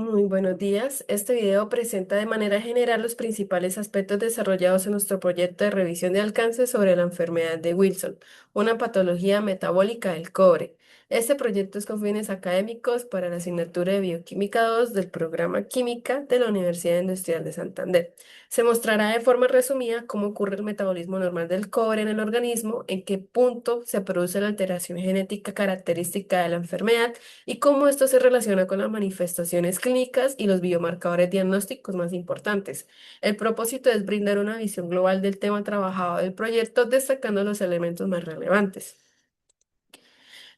Muy buenos días. Este video presenta de manera general los principales aspectos desarrollados en nuestro proyecto de revisión de alcance sobre la enfermedad de Wilson, una patología metabólica del cobre. Este proyecto es con fines académicos para la asignatura de Bioquímica 2 del programa Química de la Universidad Industrial de Santander. Se mostrará de forma resumida cómo ocurre el metabolismo normal del cobre en el organismo, en qué punto se produce la alteración genética característica de la enfermedad y cómo esto se relaciona con las manifestaciones clínicas y los biomarcadores diagnósticos más importantes. El propósito es brindar una visión global del tema trabajado del proyecto, destacando los elementos más relevantes.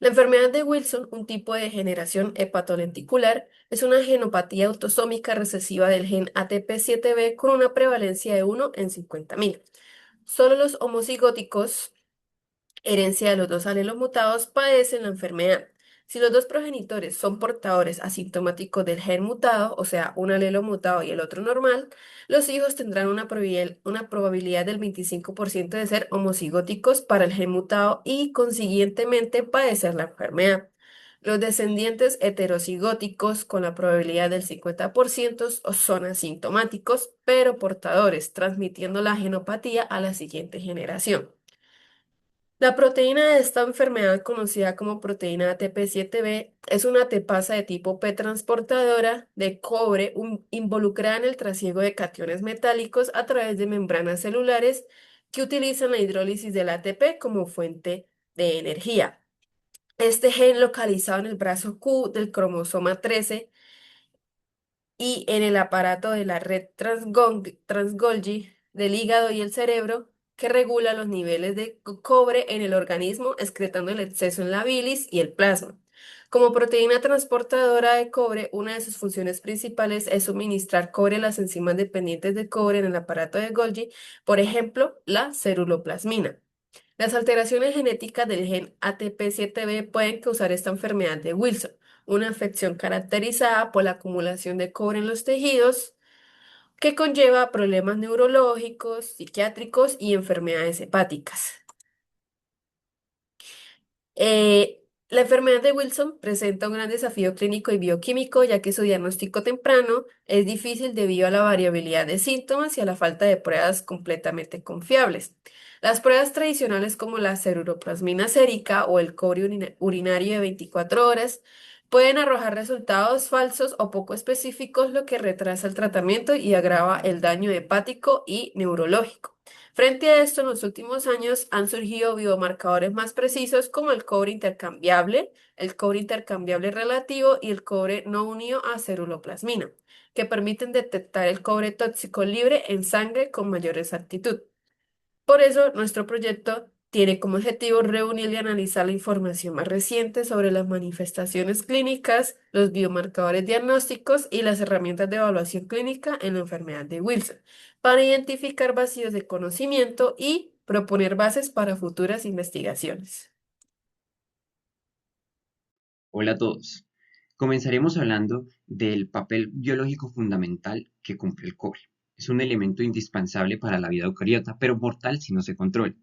La enfermedad de Wilson, un tipo de degeneración hepatolenticular, es una genopatía autosómica recesiva del gen ATP7B con una prevalencia de 1 en 50.000. Solo los homocigóticos, herencia de los dos alelos mutados, padecen la enfermedad. Si los dos progenitores son portadores asintomáticos del gen mutado, o sea, un alelo mutado y el otro normal, los hijos tendrán una probabilidad del 25% de ser homocigóticos para el gen mutado y, consiguientemente, padecer la enfermedad. Los descendientes heterocigóticos con la probabilidad del 50% son asintomáticos, pero portadores, transmitiendo la genopatía a la siguiente generación. La proteína de esta enfermedad, conocida como proteína ATP7B, es una ATPasa de tipo P transportadora de cobre involucrada en el trasiego de cationes metálicos a través de membranas celulares que utilizan la hidrólisis del ATP como fuente de energía. Este gen localizado en el brazo Q del cromosoma 13 y en el aparato de la red Trans-Golgi del hígado y el cerebro, que regula los niveles de cobre en el organismo, excretando el exceso en la bilis y el plasma. Como proteína transportadora de cobre, una de sus funciones principales es suministrar cobre a las enzimas dependientes de cobre en el aparato de Golgi, por ejemplo, la ceruloplasmina. Las alteraciones genéticas del gen ATP7B pueden causar esta enfermedad de Wilson, una afección caracterizada por la acumulación de cobre en los tejidos que conlleva problemas neurológicos, psiquiátricos y enfermedades hepáticas. La enfermedad de Wilson presenta un gran desafío clínico y bioquímico, ya que su diagnóstico temprano es difícil debido a la variabilidad de síntomas y a la falta de pruebas completamente confiables. Las pruebas tradicionales como la ceruroplasmina sérica o el cobre urinario de 24 horas pueden arrojar resultados falsos o poco específicos, lo que retrasa el tratamiento y agrava el daño hepático y neurológico. Frente a esto, en los últimos años han surgido biomarcadores más precisos como el cobre intercambiable relativo y el cobre no unido a ceruloplasmina, que permiten detectar el cobre tóxico libre en sangre con mayor exactitud. Por eso, nuestro proyecto tiene como objetivo reunir y analizar la información más reciente sobre las manifestaciones clínicas, los biomarcadores diagnósticos y las herramientas de evaluación clínica en la enfermedad de Wilson, para identificar vacíos de conocimiento y proponer bases para futuras investigaciones. Hola a todos. Comenzaremos hablando del papel biológico fundamental que cumple el cobre. Es un elemento indispensable para la vida eucariota, pero mortal si no se controla.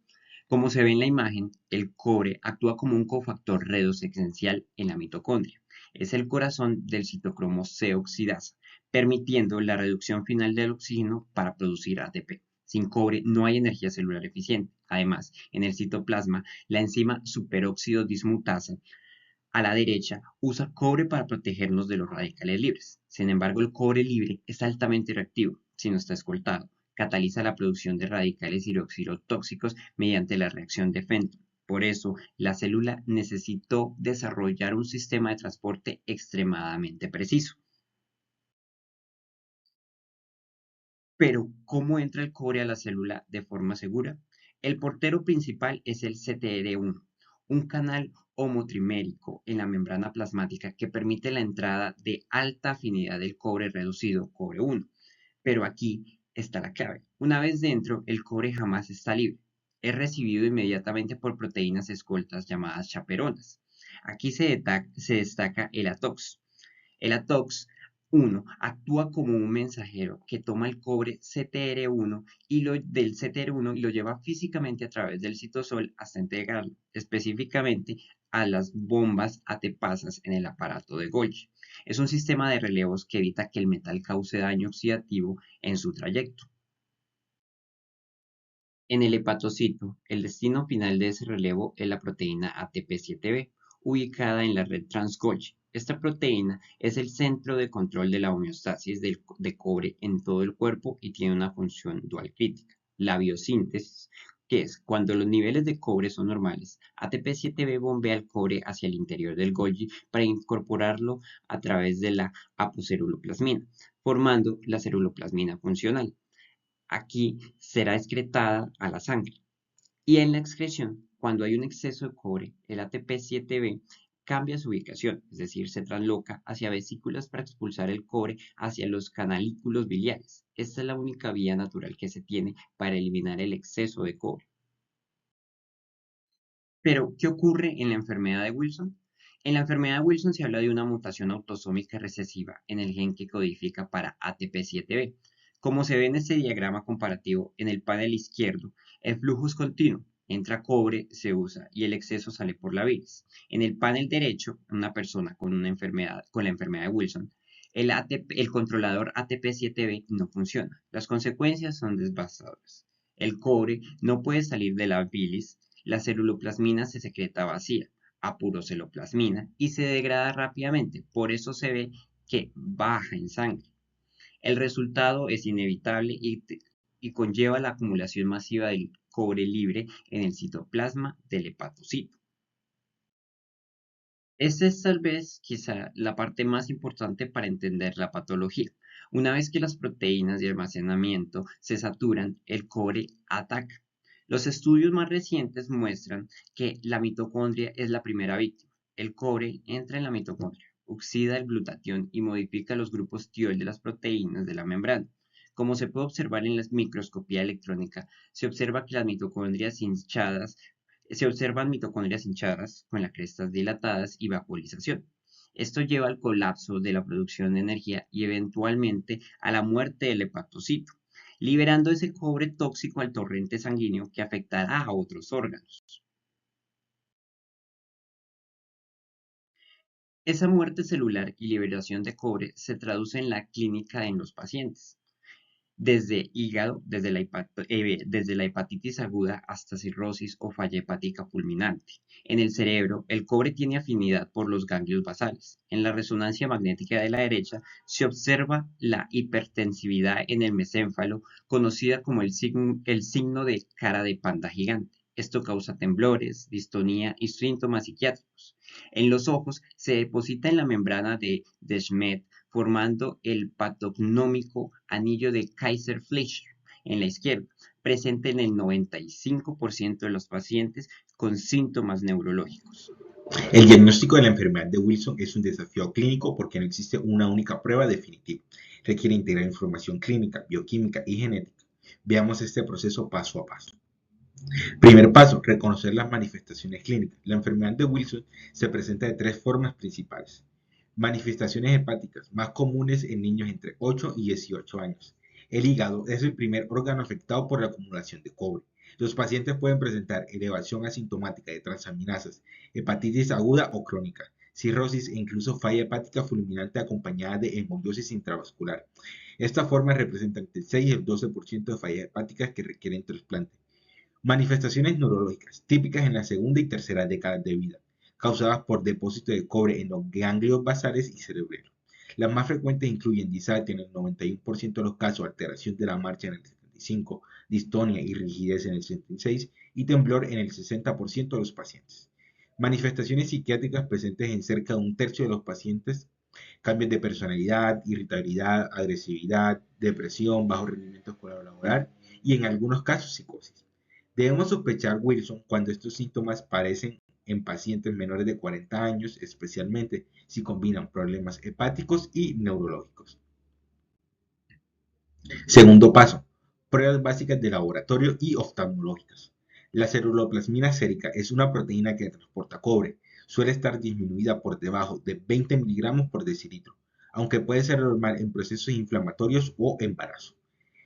Como se ve en la imagen, el cobre actúa como un cofactor redox esencial en la mitocondria. Es el corazón del citocromo C oxidasa, permitiendo la reducción final del oxígeno para producir ATP. Sin cobre no hay energía celular eficiente. Además, en el citoplasma, la enzima superóxido dismutasa a la derecha usa cobre para protegernos de los radicales libres. Sin embargo, el cobre libre es altamente reactivo si no está escoltado. Cataliza la producción de radicales hidroxilotóxicos mediante la reacción de Fenton. Por eso, la célula necesitó desarrollar un sistema de transporte extremadamente preciso. Pero, ¿cómo entra el cobre a la célula de forma segura? El portero principal es el CTR1, un canal homotrimérico en la membrana plasmática que permite la entrada de alta afinidad del cobre reducido, cobre 1. Pero aquí está la clave. Una vez dentro, el cobre jamás está libre. Es recibido inmediatamente por proteínas escoltas llamadas chaperonas. Aquí se destaca el ATOX. El ATOX-1 actúa como un mensajero que toma el cobre CTR1 del CTR1 y lo lleva físicamente a través del citosol hasta integrarlo, específicamente a las bombas ATPasas en el aparato de Golgi. Es un sistema de relevos que evita que el metal cause daño oxidativo en su trayecto. En el hepatocito, el destino final de ese relevo es la proteína ATP7B, ubicada en la red trans-Golgi. Esta proteína es el centro de control de la homeostasis de cobre en todo el cuerpo y tiene una función dual crítica, la biosíntesis, que es cuando los niveles de cobre son normales. ATP7B bombea el cobre hacia el interior del Golgi para incorporarlo a través de la apoceruloplasmina, formando la ceruloplasmina funcional. Aquí será excretada a la sangre. Y en la excreción, cuando hay un exceso de cobre, el ATP7B cambia su ubicación, es decir, se transloca hacia vesículas para expulsar el cobre hacia los canalículos biliares. Esta es la única vía natural que se tiene para eliminar el exceso de cobre. Pero, ¿qué ocurre en la enfermedad de Wilson? En la enfermedad de Wilson se habla de una mutación autosómica recesiva en el gen que codifica para ATP7B. Como se ve en este diagrama comparativo, en el panel izquierdo, el flujo es continuo. Entra cobre, se usa y el exceso sale por la bilis. En el panel derecho, una persona con la enfermedad de Wilson, el controlador ATP7B no funciona. Las consecuencias son devastadoras. El cobre no puede salir de la bilis, la ceruloplasmina se secreta vacía, a puroceloplasmina, y se degrada rápidamente. Por eso se ve que baja en sangre. El resultado es inevitable y conlleva la acumulación masiva del cobre libre en el citoplasma del hepatocito. Esta es tal vez quizá la parte más importante para entender la patología. Una vez que las proteínas de almacenamiento se saturan, el cobre ataca. Los estudios más recientes muestran que la mitocondria es la primera víctima. El cobre entra en la mitocondria, oxida el glutatión y modifica los grupos tiol de las proteínas de la membrana. Como se puede observar en la microscopía electrónica, se observa que las mitocondrias hinchadas se observan mitocondrias hinchadas con las crestas dilatadas y vaporización. Esto lleva al colapso de la producción de energía y eventualmente a la muerte del hepatocito, liberando ese cobre tóxico al torrente sanguíneo que afectará a otros órganos. Esa muerte celular y liberación de cobre se traduce en la clínica en los pacientes. Desde hígado, desde la hepatitis aguda hasta cirrosis o falla hepática fulminante. En el cerebro, el cobre tiene afinidad por los ganglios basales. En la resonancia magnética de la derecha se observa la hipertensividad en el mesénfalo, conocida como el signo de cara de panda gigante. Esto causa temblores, distonía y síntomas psiquiátricos. En los ojos se deposita en la membrana de Schmidt formando el patognómico anillo de Kaiser-Fleischer en la izquierda, presente en el 95% de los pacientes con síntomas neurológicos. El diagnóstico de la enfermedad de Wilson es un desafío clínico porque no existe una única prueba definitiva. Requiere integrar información clínica, bioquímica y genética. Veamos este proceso paso a paso. Primer paso, reconocer las manifestaciones clínicas. La enfermedad de Wilson se presenta de tres formas principales. Manifestaciones hepáticas más comunes en niños entre 8 y 18 años. El hígado es el primer órgano afectado por la acumulación de cobre. Los pacientes pueden presentar elevación asintomática de transaminasas, hepatitis aguda o crónica, cirrosis e incluso falla hepática fulminante acompañada de hemodiálisis intravascular. Esta forma representa entre el 6 y el 12% de fallas hepáticas que requieren trasplante. Manifestaciones neurológicas, típicas en la segunda y tercera década de vida, causadas por depósito de cobre en los ganglios basales y cerebreros. Las más frecuentes incluyen disatia en el 91% de los casos, alteración de la marcha en el 75%, distonia y rigidez en el 76% y temblor en el 60% de los pacientes. Manifestaciones psiquiátricas presentes en cerca de un tercio de los pacientes, cambios de personalidad, irritabilidad, agresividad, depresión, bajo rendimiento escolar o laboral y en algunos casos psicosis. Debemos sospechar Wilson cuando estos síntomas aparecen en pacientes menores de 40 años, especialmente si combinan problemas hepáticos y neurológicos. Segundo paso, pruebas básicas de laboratorio y oftalmológicas. La ceruloplasmina sérica es una proteína que transporta cobre. Suele estar disminuida por debajo de 20 miligramos por decilitro, aunque puede ser normal en procesos inflamatorios o embarazo.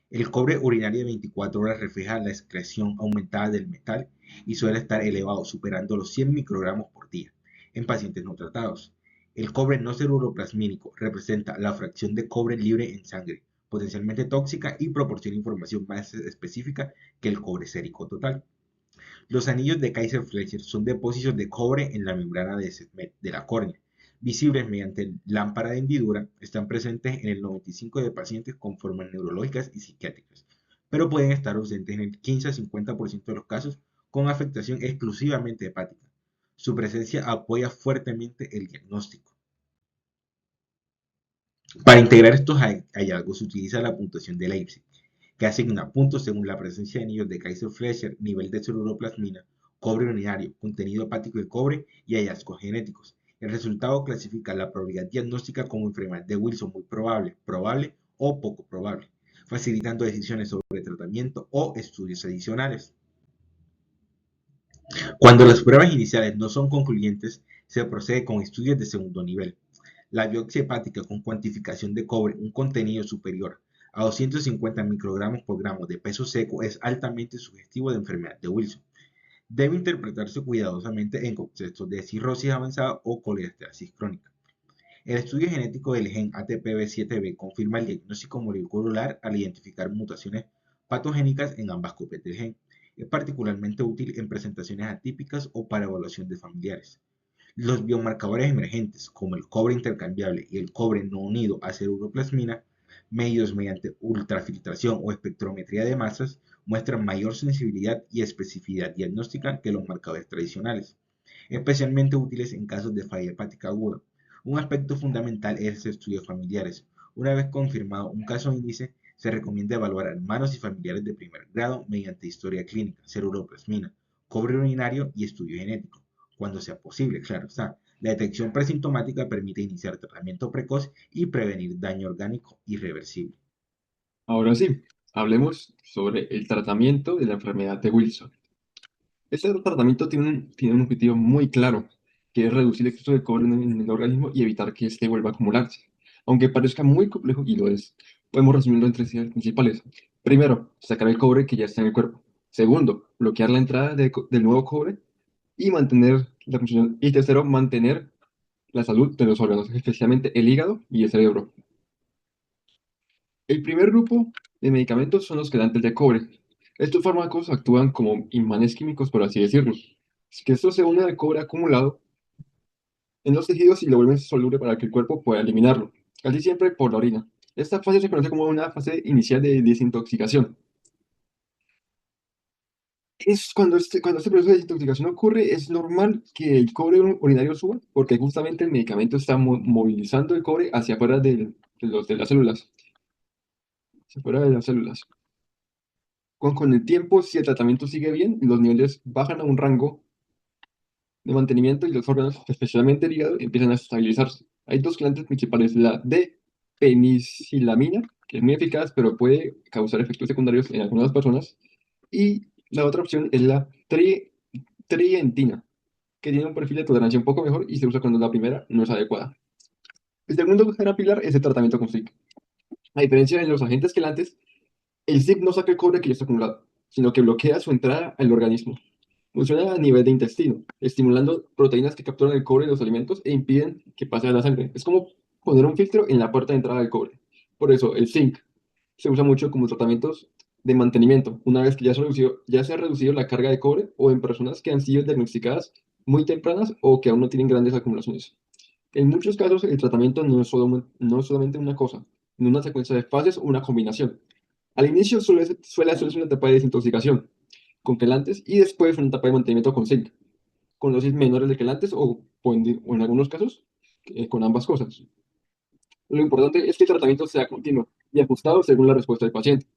El cobre urinario de 24 horas refleja la excreción aumentada del metal y suele estar elevado, superando los 100 microgramos por día. en pacientes no tratados. El cobre no cerebroplasmínico representa la fracción de cobre libre en sangre, potencialmente tóxica y proporciona información más específica que el cobre sérico total. Los anillos de Kaiser-Fleischer son depósitos de cobre en la membrana de la córnea, visibles mediante lámpara de hendidura, están presentes en el 95% de pacientes con formas neurológicas y psiquiátricas, pero pueden estar ausentes en el 15 a 50% de los casos con afectación exclusivamente hepática. Su presencia apoya fuertemente el diagnóstico. Para integrar estos hallazgos se utiliza la puntuación de Leipzig, que asigna puntos según la presencia de anillos de Kaiser-Fleischer, nivel de celuroplasmina, cobre urinario, contenido hepático de cobre y hallazgos genéticos. El resultado clasifica la probabilidad diagnóstica como enfermedad de Wilson muy probable, probable o poco probable, facilitando decisiones sobre tratamiento o estudios adicionales. Cuando las pruebas iniciales no son concluyentes, se procede con estudios de segundo nivel. La biopsia hepática con cuantificación de cobre, un contenido superior a 250 microgramos por gramo de peso seco, es altamente sugestivo de enfermedad de Wilson. Debe interpretarse cuidadosamente en contextos de cirrosis avanzada o colesteasis crónica. El estudio genético del gen ATPB7B confirma el diagnóstico molecular al identificar mutaciones patogénicas en ambas copias del gen. Es particularmente útil en presentaciones atípicas o para evaluación de familiares. Los biomarcadores emergentes, como el cobre intercambiable y el cobre no unido a cerebroplasmina, medidos mediante ultrafiltración o espectrometría de masas, muestran mayor sensibilidad y especificidad diagnóstica que los marcadores tradicionales, especialmente útiles en casos de falla hepática aguda. Un aspecto fundamental es el estudio de familiares. Una vez confirmado un caso índice, se recomienda evaluar a hermanos y familiares de primer grado mediante historia clínica, cerebroplasmina, cobre urinario y estudio genético cuando sea posible, claro está. La detección presintomática permite iniciar tratamiento precoz y prevenir daño orgánico irreversible. Ahora sí, hablemos sobre el tratamiento de la enfermedad de Wilson. Este tratamiento tiene un objetivo muy claro, que es reducir el exceso de cobre en el organismo y evitar que éste vuelva a acumularse. Aunque parezca muy complejo, y lo es, podemos resumirlo en tres ideas principales. Primero, sacar el cobre que ya está en el cuerpo. Segundo, bloquear la entrada del nuevo cobre y mantener la función. Y tercero, mantener la salud de los órganos, especialmente el hígado y el cerebro. El primer grupo de medicamentos son los quelantes de cobre. Estos fármacos actúan como imanes químicos, por así decirlo. Es que esto se une al cobre acumulado en los tejidos y lo vuelven soluble para que el cuerpo pueda eliminarlo, casi siempre por la orina. Esta fase se conoce como una fase inicial de desintoxicación. Es cuando este proceso de desintoxicación ocurre, es normal que el cobre urinario suba, porque justamente el medicamento está movilizando el cobre hacia afuera de las células. Hacia afuera de las células. Con el tiempo, si el tratamiento sigue bien, los niveles bajan a un rango de mantenimiento y los órganos, especialmente el hígado, empiezan a estabilizarse. Hay dos quelantes principales, la de penicilamina, que es muy eficaz, pero puede causar efectos secundarios en algunas personas, y la otra opción es la trientina, que tiene un perfil de tolerancia un poco mejor y se usa cuando la primera no es adecuada. El segundo pilar es el tratamiento con zinc. A diferencia de los agentes quelantes, el zinc no saca el cobre que ya está acumulado, sino que bloquea su entrada al organismo. Funciona a nivel de intestino, estimulando proteínas que capturan el cobre de los alimentos e impiden que pase a la sangre. Es como poner un filtro en la puerta de entrada del cobre. Por eso, el zinc se usa mucho como tratamientos de mantenimiento, una vez que ya se ha reducido la carga de cobre o en personas que han sido diagnosticadas muy tempranas o que aún no tienen grandes acumulaciones. En muchos casos, el tratamiento no es solamente una cosa, sino una secuencia de fases o una combinación. Al inicio suele hacerse una etapa de desintoxicación con quelantes y después una etapa de mantenimiento con zinc, con dosis menores de quelantes o en algunos casos con ambas cosas. Lo importante es que el tratamiento sea continuo y ajustado según la respuesta del paciente,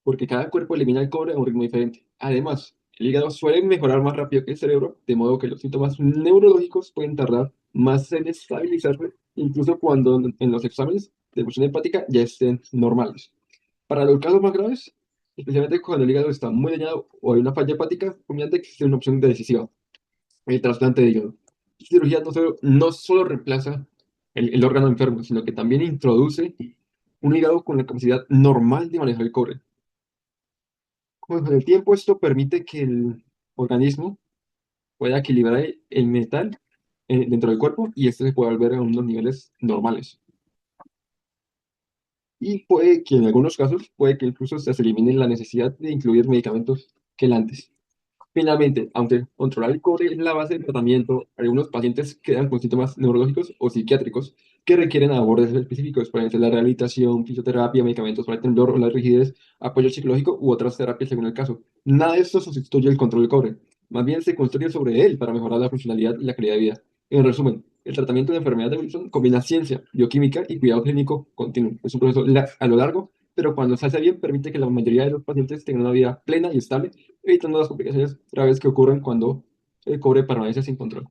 porque cada cuerpo elimina el cobre a un ritmo diferente. Además, el hígado suele mejorar más rápido que el cerebro, de modo que los síntomas neurológicos pueden tardar más en estabilizarse, incluso cuando en los exámenes de función hepática ya estén normales. Para los casos más graves, especialmente cuando el hígado está muy dañado o hay una falla hepática fulminante, existe una opción decisiva: el trasplante de hígado. Esta cirugía no solo reemplaza el órgano enfermo, sino que también introduce un hígado con la capacidad normal de manejar el cobre. Con el tiempo, esto permite que el organismo pueda equilibrar el metal dentro del cuerpo y este se puede volver a unos niveles normales. Y puede que en algunos casos, puede que incluso se elimine la necesidad de incluir medicamentos que el antes. Finalmente, aunque controlar el cobre es la base del tratamiento, algunos pacientes quedan con síntomas neurológicos o psiquiátricos que requieren abordajes específicos, pueden ser la rehabilitación, fisioterapia, medicamentos para el temblor o la rigidez, apoyo psicológico u otras terapias según el caso. Nada de esto sustituye el control del cobre, más bien se construye sobre él para mejorar la funcionalidad y la calidad de vida. En resumen, el tratamiento de enfermedad de Wilson combina ciencia, bioquímica y cuidado clínico continuo. Es un proceso a lo largo, pero cuando se hace bien permite que la mayoría de los pacientes tengan una vida plena y estable evitando las complicaciones graves que ocurren cuando el cobre permanece sin control.